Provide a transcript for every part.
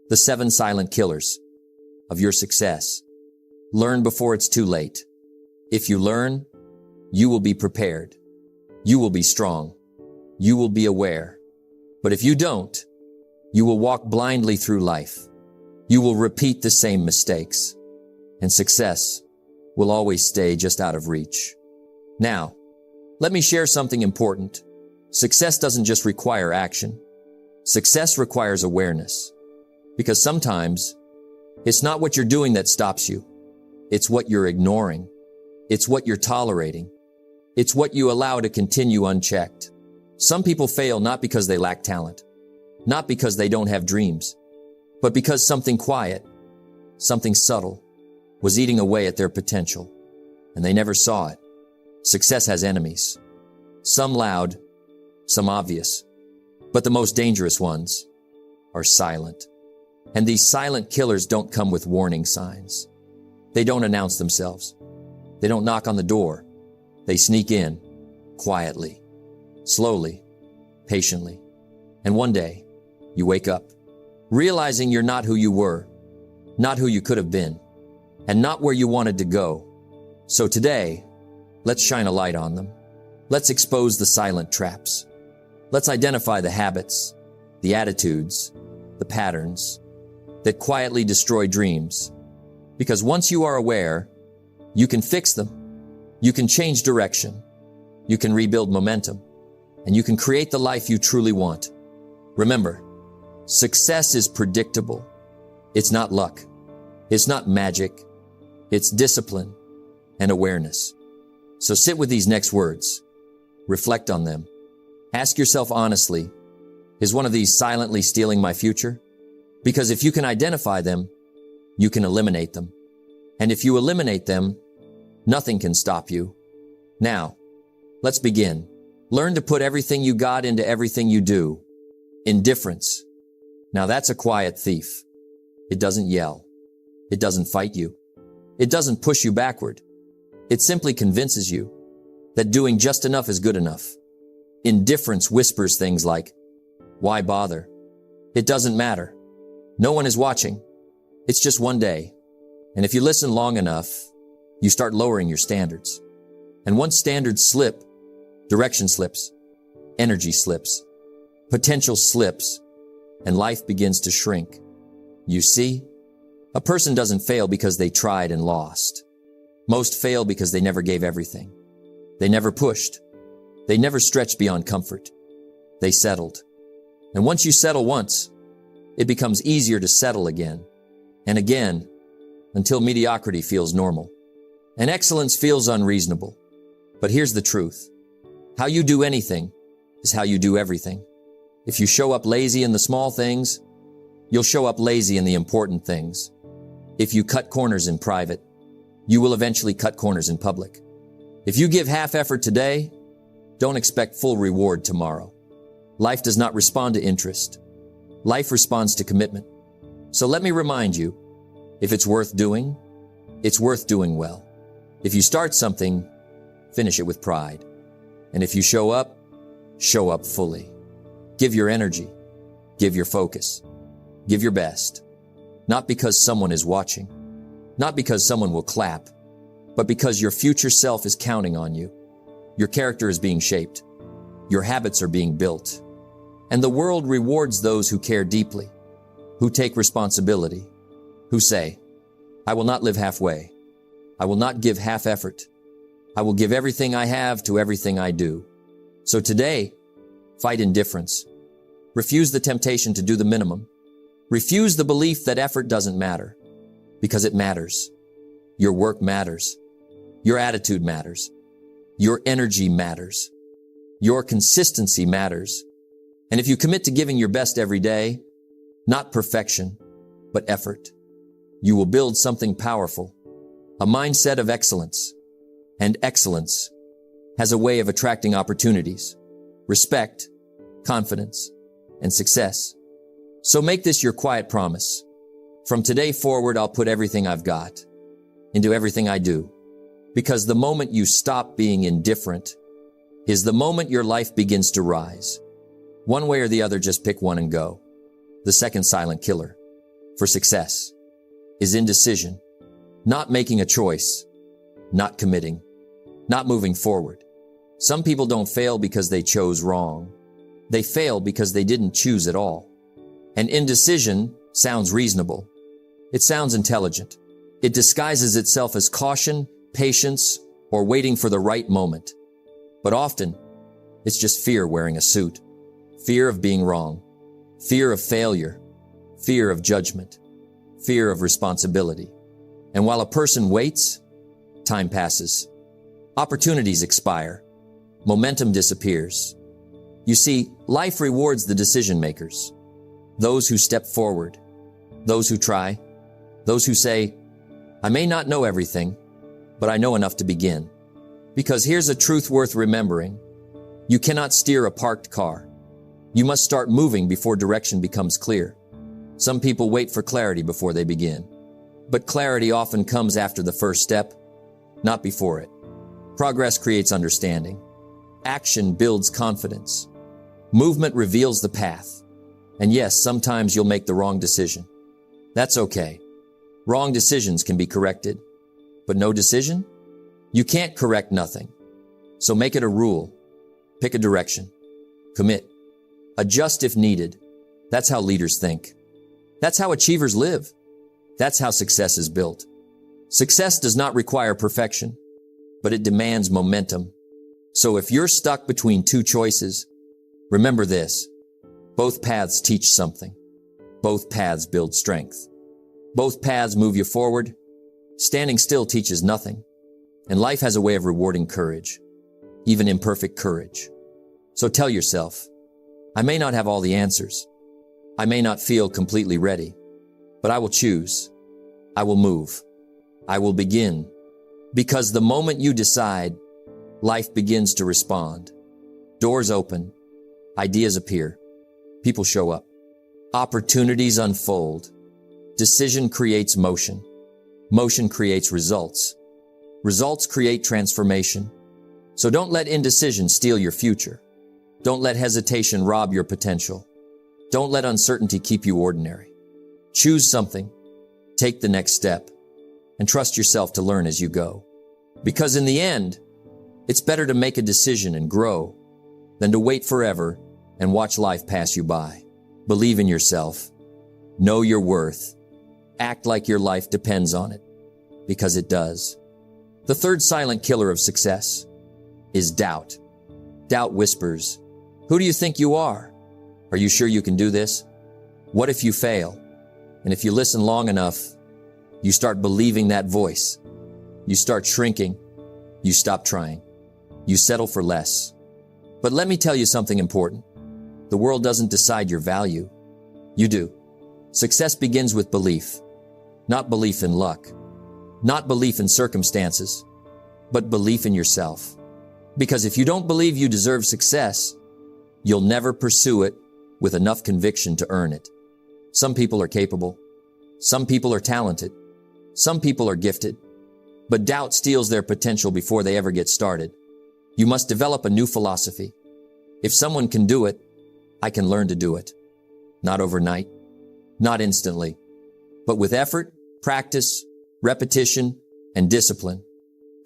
The 7 silent killers of your success. Learn before it's too late. If you learn, you will be prepared. You will be strong. You will be aware. But if you don't, you will walk blindly through life. You will repeat the same mistakes. And success will always stay just out of reach. Now, let me share something important. Success doesn't just require action. Success requires awareness. Because sometimes, it's not what you're doing that stops you. It's what you're ignoring. It's what you're tolerating. It's what you allow to continue unchecked. Some people fail not because they lack talent, not because they don't have dreams, but because something quiet, something subtle, was eating away at their potential, and they never saw it. Success has enemies, some loud, some obvious, but the most dangerous ones are silent. And these silent killers don't come with warning signs. They don't announce themselves. They don't knock on the door. They sneak in, quietly, slowly, patiently. And one day, you wake up, realizing you're not who you were, not who you could have been, and not where you wanted to go. So today, let's shine a light on them. Let's expose the silent traps. Let's identify the habits, the attitudes, the patterns that quietly destroy dreams. Because once you are aware, you can fix them. You can change direction. You can rebuild momentum. And you can create the life you truly want. Remember, success is predictable. It's not luck. It's not magic. It's discipline and awareness. So sit with these next words. Reflect on them. Ask yourself honestly, is one of these silently stealing my future? Because if you can identify them, you can eliminate them. And if you eliminate them, nothing can stop you. Now, let's begin. Learn to put everything you got into everything you do. Indifference. Now that's a quiet thief. It doesn't yell. It doesn't fight you. It doesn't push you backward. It simply convinces you that doing just enough is good enough. Indifference whispers things like, why bother? It doesn't matter. No one is watching. It's just one day. And if you listen long enough, you start lowering your standards. And once standards slip, direction slips, energy slips, potential slips, and life begins to shrink. You see, a person doesn't fail because they tried and lost. Most fail because they never gave everything. They never pushed. They never stretched beyond comfort. They settled. And once you settle once, it becomes easier to settle again and again until mediocrity feels normal and excellence feels unreasonable. But here's the truth. How you do anything is how you do everything. If you show up lazy in the small things, you'll show up lazy in the important things. If you cut corners in private, you will eventually cut corners in public. If you give half effort today, don't expect full reward tomorrow. Life does not respond to interest. Life responds to commitment. So let me remind you, if it's worth doing well. If you start something, finish it with pride. And if you show up fully. Give your energy. Give your focus. Give your best. Not because someone is watching. Not because someone will clap. But because your future self is counting on you. Your character is being shaped. Your habits are being built. And the world rewards those who care deeply, who take responsibility, who say, I will not live halfway. I will not give half effort. I will give everything I have to everything I do. So today, fight indifference. Refuse the temptation to do the minimum. Refuse the belief that effort doesn't matter, because it matters. Your work matters. Your attitude matters. Your energy matters. Your consistency matters. And if you commit to giving your best every day, not perfection, but effort, you will build something powerful, a mindset of excellence. And excellence has a way of attracting opportunities, respect, confidence, and success. So make this your quiet promise. From today forward, I'll put everything I've got into everything I do. Because the moment you stop being indifferent is the moment your life begins to rise. One way or the other, just pick one and go. The second silent killer for success is indecision, not making a choice, not committing, not moving forward. Some people don't fail because they chose wrong. They fail because they didn't choose at all. And indecision sounds reasonable. It sounds intelligent. It disguises itself as caution, patience, or waiting for the right moment. But often, it's just fear wearing a suit. Fear of being wrong. Fear of failure. Fear of judgment. Fear of responsibility. And while a person waits, time passes. Opportunities expire. Momentum disappears. You see, life rewards the decision makers. Those who step forward. Those who try. Those who say, I may not know everything, but I know enough to begin. Because here's a truth worth remembering. You cannot steer a parked car. You must start moving before direction becomes clear. Some people wait for clarity before they begin. But clarity often comes after the first step, not before it. Progress creates understanding. Action builds confidence. Movement reveals the path. And yes, sometimes you'll make the wrong decision. That's okay. Wrong decisions can be corrected. But no decision? You can't correct nothing. So make it a rule. Pick a direction. Commit. Adjust if needed. That's how leaders think. That's how achievers live. That's how success is built. Success does not require perfection, but it demands momentum. So if you're stuck between two choices, remember this. Both paths teach something. Both paths build strength. Both paths move you forward. Standing still teaches nothing. And life has a way of rewarding courage, even imperfect courage. So tell yourself, I may not have all the answers. I may not feel completely ready, but I will choose. I will move. I will begin. Because the moment you decide, life begins to respond. Doors open. Ideas appear. People show up. Opportunities unfold. Decision creates motion. Motion creates results. Results create transformation. So don't let indecision steal your future. Don't let hesitation rob your potential. Don't let uncertainty keep you ordinary. Choose something, take the next step, and trust yourself to learn as you go. Because in the end, it's better to make a decision and grow than to wait forever and watch life pass you by. Believe in yourself. Know your worth. Act like your life depends on it, because it does. The third silent killer of success is doubt. Doubt whispers, who do you think you are? Are you sure you can do this? What if you fail? And if you listen long enough, you start believing that voice. You start shrinking. You stop trying. You settle for less. But let me tell you something important. The world doesn't decide your value. You do. Success begins with belief. Not belief in luck. Not belief in circumstances. But belief in yourself. Because if you don't believe you deserve success, you'll never pursue it with enough conviction to earn it. Some people are capable. Some people are talented. Some people are gifted. But doubt steals their potential before they ever get started. You must develop a new philosophy. If someone can do it, I can learn to do it. Not overnight, not instantly, but with effort, practice, repetition, and discipline.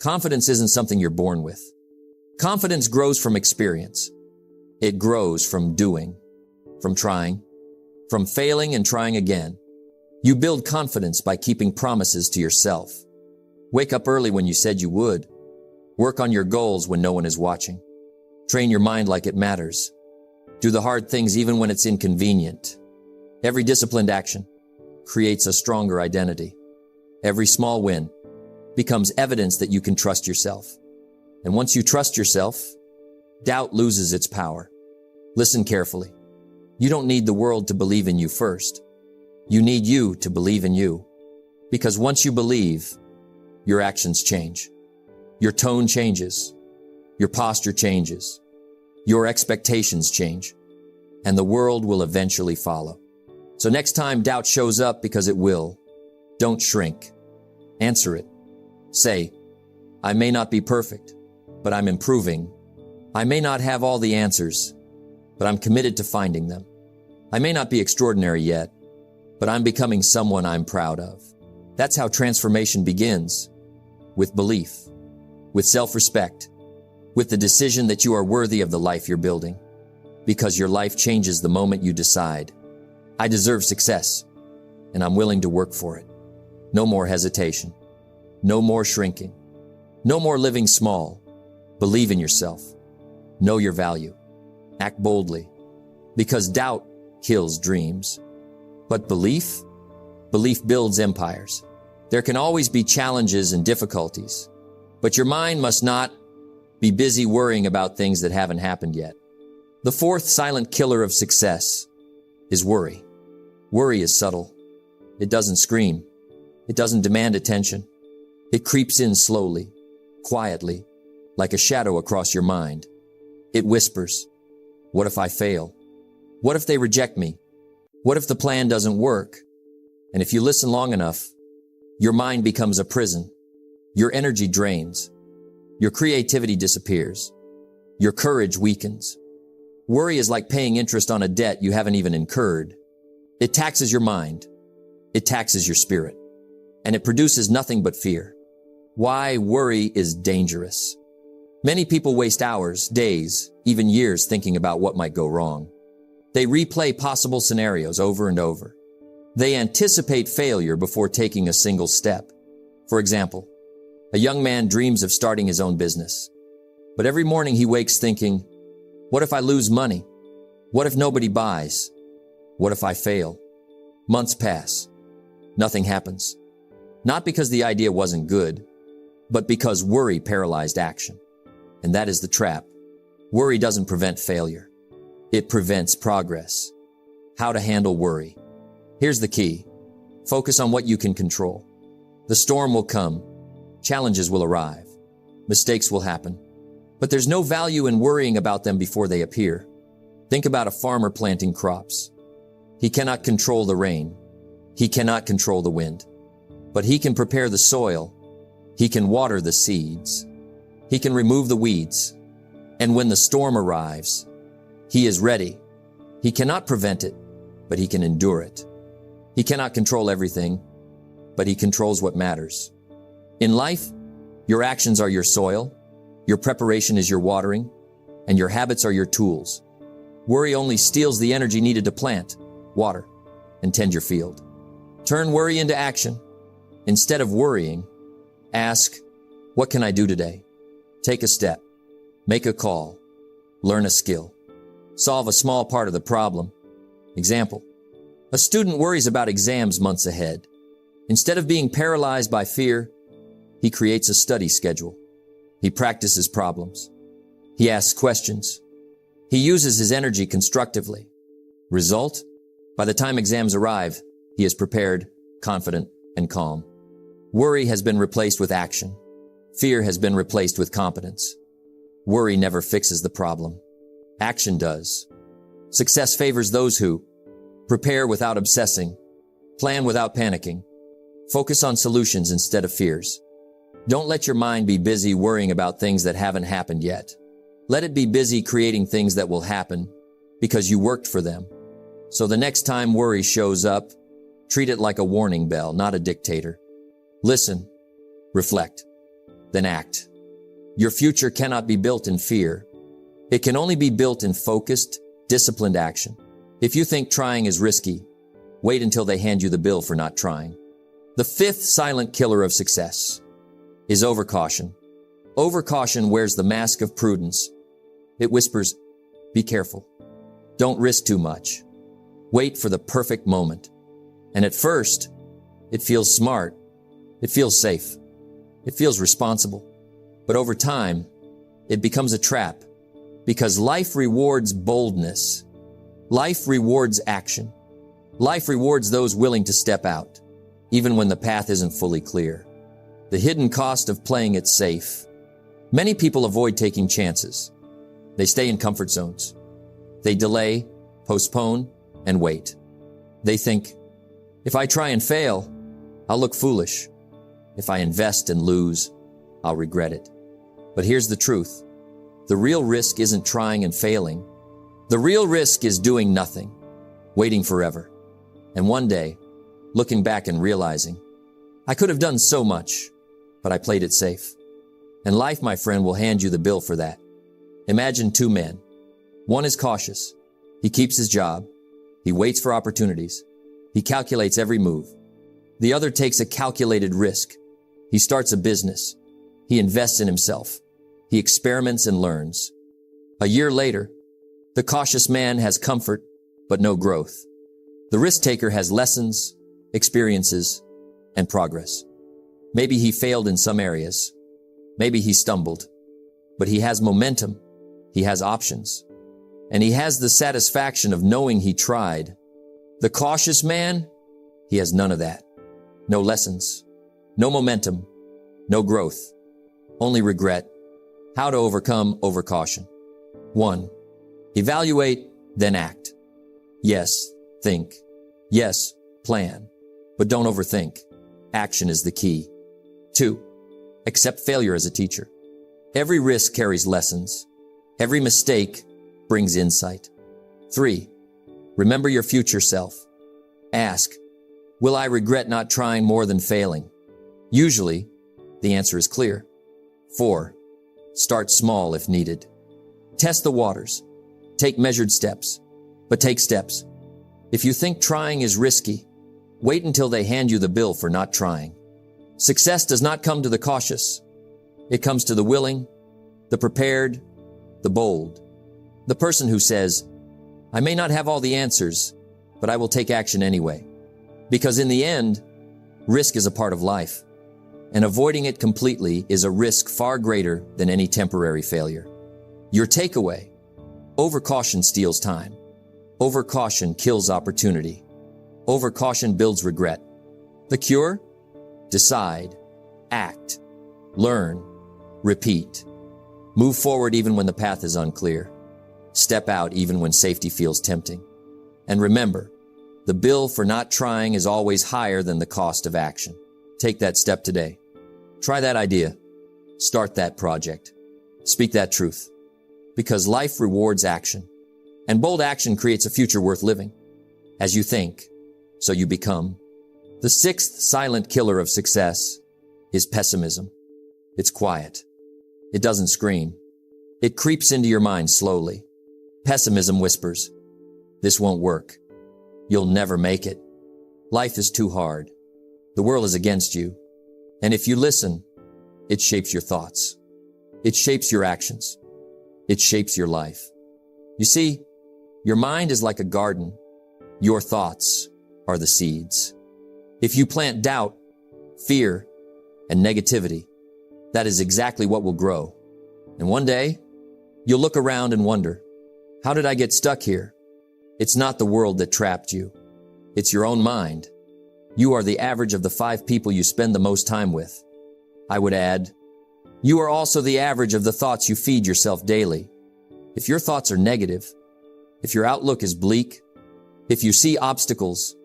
Confidence isn't something you're born with. Confidence grows from experience. It grows from doing, from trying, from failing and trying again. You build confidence by keeping promises to yourself. Wake up early when you said you would. Work on your goals when no one is watching. Train your mind like it matters. Do the hard things even when it's inconvenient. Every disciplined action creates a stronger identity. Every small win becomes evidence that you can trust yourself. And once you trust yourself, doubt loses its power. Listen carefully. You don't need the world to believe in you first. You need you to believe in you. Because once you believe, your actions change. Your tone changes. Your posture changes. Your expectations change. And the world will eventually follow. So next time doubt shows up, because it will, don't shrink. Answer it. Say, I may not be perfect, but I'm improving. I may not have all the answers, but I'm committed to finding them. I may not be extraordinary yet, but I'm becoming someone I'm proud of. That's how transformation begins. With belief, with self-respect, with the decision that you are worthy of the life you're building. Because your life changes the moment you decide, I deserve success, and I'm willing to work for it. No more hesitation. No more shrinking. No more living small. Believe in yourself. Know your value. Act boldly. Because doubt kills dreams. But belief builds empires. There can always be challenges and difficulties, but your mind must not be busy worrying about things that haven't happened yet. The fourth silent killer of success is worry. Worry is subtle. It doesn't scream. It doesn't demand attention. It creeps in slowly, quietly, like a shadow across your mind. It whispers, what if I fail? What if they reject me? What if the plan doesn't work? And if you listen long enough, your mind becomes a prison. Your energy drains. Your creativity disappears. Your courage weakens. Worry is like paying interest on a debt you haven't even incurred. It taxes your mind. It taxes your spirit. And it produces nothing but fear. Why worry is dangerous. Many people waste hours, days, even years thinking about what might go wrong. They replay possible scenarios over and over. They anticipate failure before taking a single step. For example, a young man dreams of starting his own business. But every morning he wakes thinking, what if I lose money? What if nobody buys? What if I fail? Months pass. Nothing happens. Not because the idea wasn't good, but because worry paralyzed action. And that is the trap. Worry doesn't prevent failure. It prevents progress. How to handle worry. Here's the key. Focus on what you can control. The storm will come. Challenges will arrive. Mistakes will happen. But there's no value in worrying about them before they appear. Think about a farmer planting crops. He cannot control the rain. He cannot control the wind. But he can prepare the soil. He can water the seeds. He can remove the weeds. And when the storm arrives, he is ready. He cannot prevent it, but he can endure it. He cannot control everything, but he controls what matters. In life, your actions are your soil, your preparation is your watering, and your habits are your tools. Worry only steals the energy needed to plant, water, and tend your field. Turn worry into action. Instead of worrying, ask, what can I do today? Take a step, make a call, learn a skill, solve a small part of the problem. Example, a student worries about exams months ahead. Instead of being paralyzed by fear, he creates a study schedule. He practices problems. He asks questions. He uses his energy constructively. Result? By the time exams arrive, he is prepared, confident, and calm. Worry has been replaced with action. Fear has been replaced with competence. Worry never fixes the problem. Action does. Success favors those who prepare without obsessing, plan without panicking, focus on solutions instead of fears. Don't let your mind be busy worrying about things that haven't happened yet. Let it be busy creating things that will happen because you worked for them. So the next time worry shows up, treat it like a warning bell, not a dictator. Listen, reflect, then act. Your future cannot be built in fear. It can only be built in focused, disciplined action. If you think trying is risky, wait until they hand you the bill for not trying. The fifth silent killer of success is overcaution. Overcaution wears the mask of prudence. It whispers, be careful. Don't risk too much. Wait for the perfect moment. And at first, it feels smart. It feels safe. It feels responsible. But over time, it becomes a trap because life rewards boldness. Life rewards action. Life rewards those willing to step out, even when the path isn't fully clear. The hidden cost of playing it safe. Many people avoid taking chances. They stay in comfort zones. They delay, postpone, and wait. They think, if I try and fail, I'll look foolish. If I invest and lose, I'll regret it. But here's the truth. The real risk isn't trying and failing. The real risk is doing nothing. waiting forever. And one day, looking back and realizing, I could have done so much, but I played it safe. And life, my friend, will hand you the bill for that. Imagine two men. One is cautious. He keeps his job. He waits for opportunities. He calculates every move. The other takes a calculated risk. He starts a business. He invests in himself. He experiments and learns. A year later, the cautious man has comfort, but no growth. The risk taker has lessons, experiences, and progress. Maybe he failed in some areas. Maybe he stumbled, but he has momentum. He has options, and he has the satisfaction of knowing he tried. The cautious man, he has none of that. No lessons, no momentum, no growth, only regret. How to overcome overcaution. 1. Evaluate, then act. Yes, think. Yes, plan. But don't overthink. Action is the key. 2. Accept failure as a teacher. Every risk carries lessons. Every mistake brings insight. 3. Remember your future self. Ask, will I regret not trying more than failing? Usually, the answer is clear. 4. Start small if needed. Test the waters. Take measured steps, but take steps. If you think trying is risky, wait until they hand you the bill for not trying. Success does not come to the cautious. It comes to the willing, the prepared, the bold. The person who says, I may not have all the answers, but I will take action anyway. Because in the end, risk is a part of life, and avoiding it completely is a risk far greater than any temporary failure. Your takeaway: overcaution steals time. Overcaution kills opportunity. Overcaution builds regret. The cure? Decide, act, learn, repeat. Move forward even when the path is unclear. Step out even when safety feels tempting. And remember, the bill for not trying is always higher than the cost of action. Take that step today. Try that idea. Start that project. Speak that truth. Because life rewards action. And bold action creates a future worth living. As you think, so you become. The sixth silent killer of success is pessimism. It's quiet. It doesn't scream. It creeps into your mind slowly. Pessimism whispers, this won't work. You'll never make it. Life is too hard. The world is against you. And if you listen, it shapes your thoughts. It shapes your actions. It shapes your life. You see, your mind is like a garden. Your thoughts are the seeds. If you plant doubt, fear, and negativity, that is exactly what will grow. And one day, you'll look around and wonder, how did I get stuck here? It's not the world that trapped you. It's your own mind. You are the average of the 5 people you spend the most time with. I would add, you are also the average of the thoughts you feed yourself daily. If your thoughts are negative, if your outlook is bleak, if you see obstacles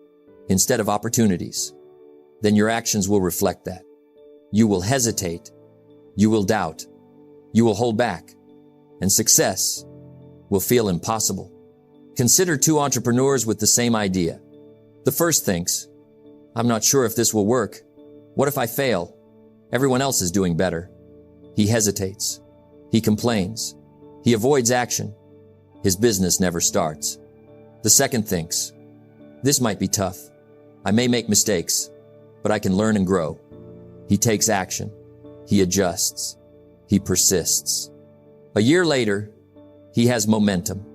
instead of opportunities, then your actions will reflect that. You will hesitate. You will doubt. You will hold back. And success will feel impossible. Consider 2 entrepreneurs with the same idea. The first thinks, I'm not sure if this will work. What if I fail? Everyone else is doing better. He hesitates. He complains. He avoids action. His business never starts. The second thinks, this might be tough. I may make mistakes, but I can learn and grow. He takes action. He adjusts. He persists. A year later, he has momentum.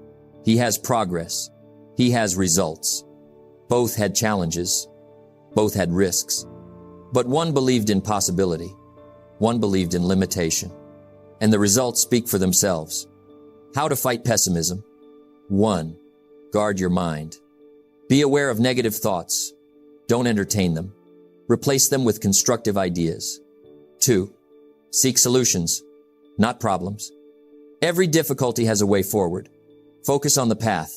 He has progress. He has results. Both had challenges. Both had risks. But one believed in possibility. One believed in limitation. And the results speak for themselves. How to fight pessimism. 1. Guard your mind. Be aware of negative thoughts. Don't entertain them. Replace them with constructive ideas. 2. Seek solutions, not problems. Every difficulty has a way forward. Focus on the path,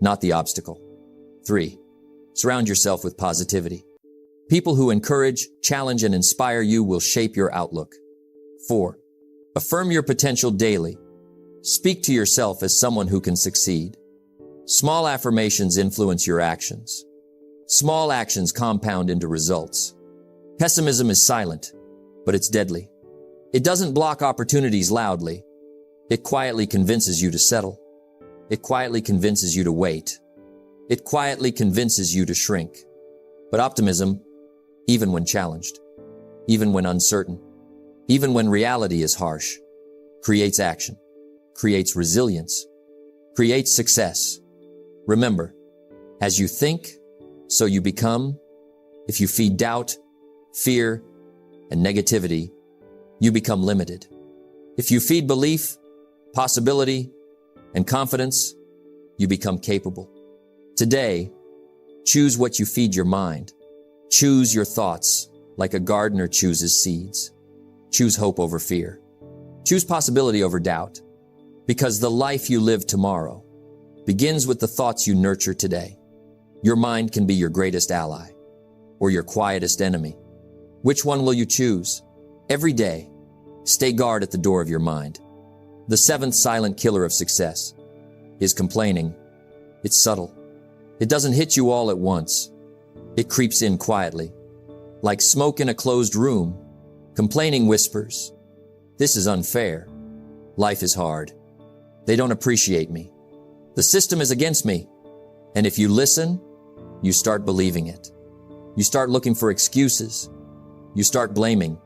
not the obstacle. 3. Surround yourself with positivity. People who encourage, challenge, and inspire you will shape your outlook. 4. Affirm your potential daily. Speak to yourself as someone who can succeed. Small affirmations influence your actions. Small actions compound into results. Pessimism is silent, but it's deadly. It doesn't block opportunities loudly. It quietly convinces you to settle. It quietly convinces you to wait. It quietly convinces you to shrink. But optimism, even when challenged, even when uncertain, even when reality is harsh, creates action, creates resilience, creates success. Remember, as you think, so you become. If you feed doubt, fear, and negativity, you become limited. If you feed belief, possibility, and confidence, you become capable. Today, choose what you feed your mind. Choose your thoughts like a gardener chooses seeds. Choose hope over fear. Choose possibility over doubt. Because the life you live tomorrow begins with the thoughts you nurture today. Your mind can be your greatest ally or your quietest enemy. Which one will you choose? Every day, stay guard at the door of your mind. The seventh silent killer of success is complaining. It's subtle. It doesn't hit you all at once. It creeps in quietly. Like smoke in a closed room, complaining whispers, "This is unfair. Life is hard. They don't appreciate me. The system is against me." And if you listen, you start believing it. You start looking for excuses. You start blaming.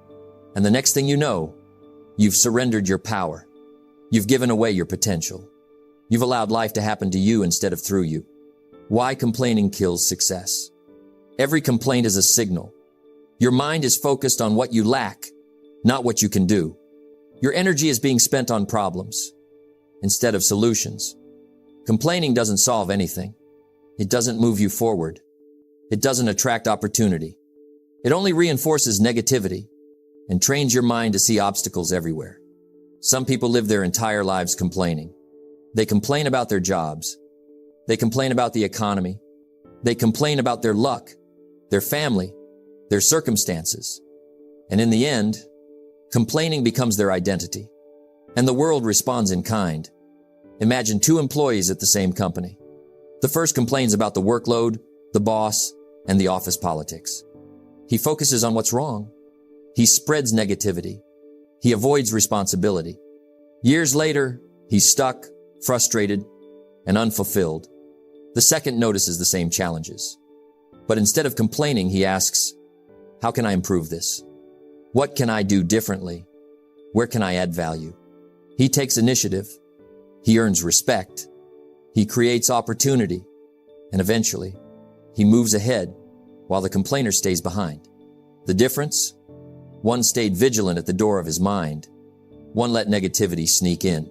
And the next thing you know, you've surrendered your power. You've given away your potential. You've allowed life to happen to you instead of through you. Why complaining kills success? Every complaint is a signal. Your mind is focused on what you lack, not what you can do. Your energy is being spent on problems instead of solutions. Complaining doesn't solve anything. It doesn't move you forward. It doesn't attract opportunity. It only reinforces negativity and trains your mind to see obstacles everywhere. Some people live their entire lives complaining. They complain about their jobs. They complain about the economy. They complain about their luck, their family, their circumstances. And in the end, complaining becomes their identity. And the world responds in kind. Imagine two employees at the same company. The first complains about the workload, the boss, and the office politics. He focuses on what's wrong. He spreads negativity. He avoids responsibility. Years later, he's stuck, frustrated, and unfulfilled. The second notices the same challenges. But instead of complaining, he asks, "How can I improve this? What can I do differently? Where can I add value?" He takes initiative. He earns respect. He creates opportunity. And eventually, he moves ahead while the complainer stays behind. The difference? One stayed vigilant at the door of his mind. One let negativity sneak in.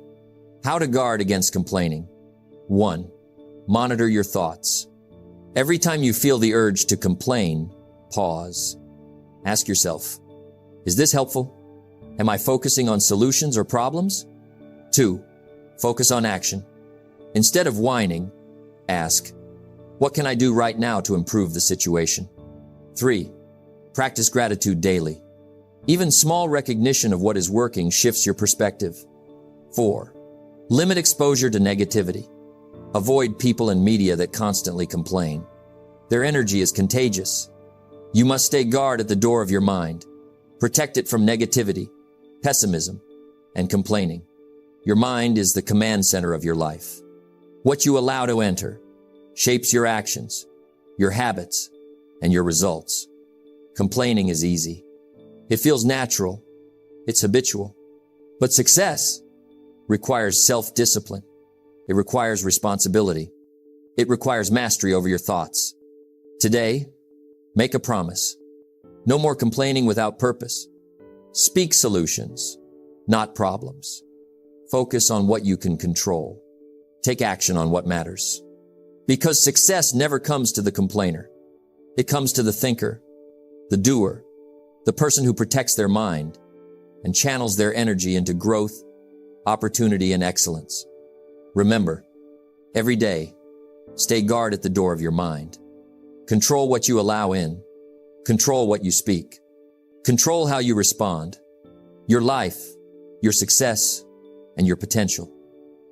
How to guard against complaining. 1. Monitor your thoughts. Every time you feel the urge to complain, pause. Ask yourself, is this helpful? Am I focusing on solutions or problems? 2. Focus on action. Instead of whining, ask, what can I do right now to improve the situation? 3. Practice gratitude daily. Even small recognition of what is working shifts your perspective. 4. Limit exposure to negativity. Avoid people and media that constantly complain. Their energy is contagious. You must stay guard at the door of your mind. Protect it from negativity, pessimism, and complaining. Your mind is the command center of your life. What you allow to enter shapes your actions, your habits, and your results. Complaining is easy. It feels natural. It's habitual. But success requires self-discipline. It requires responsibility. It requires mastery over your thoughts. Today, make a promise. No more complaining without purpose. Speak solutions, not problems. Focus on what you can control. Take action on what matters. Because success never comes to the complainer. It comes to the thinker, the doer, the person who protects their mind and channels their energy into growth, opportunity, and excellence. Remember, every day, stay guard at the door of your mind. Control what you allow in. Control what you speak. Control how you respond. Your life, your success, and your potential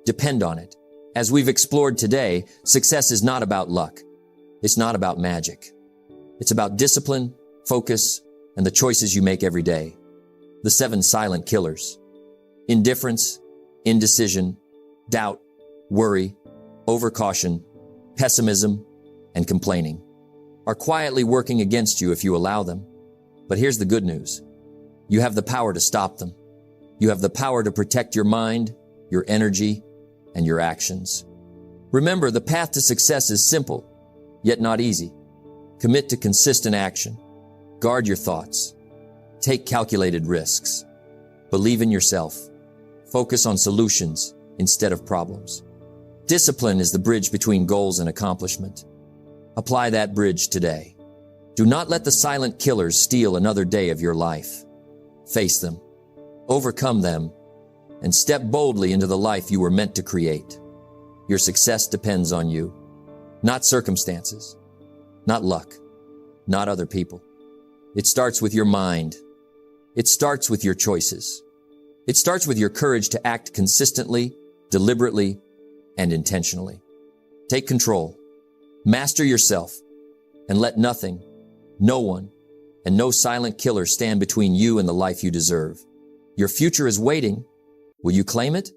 depend on it. As we've explored today, success is not about luck. It's not about magic. It's about discipline, focus, and the choices you make every day. The 7 silent killers: indifference, indecision, doubt, worry, overcaution, pessimism, and complaining are quietly working against you if you allow them. But here's the good news. You have the power to stop them. You have the power to protect your mind, your energy, and your actions. Remember, the path to success is simple, yet not easy. Commit to consistent action. Guard your thoughts. Take calculated risks. Believe in yourself. Focus on solutions instead of problems. Discipline is the bridge between goals and accomplishment. Apply that bridge today. Do not let the silent killers steal another day of your life. Face them, overcome them, and step boldly into the life you were meant to create. Your success depends on you, not circumstances, not luck, not other people. It starts with your mind. It starts with your choices. It starts with your courage to act consistently, deliberately, and intentionally. Take control, master yourself, and let nothing, no one, and no silent killer stand between you and the life you deserve. Your future is waiting. Will you claim it?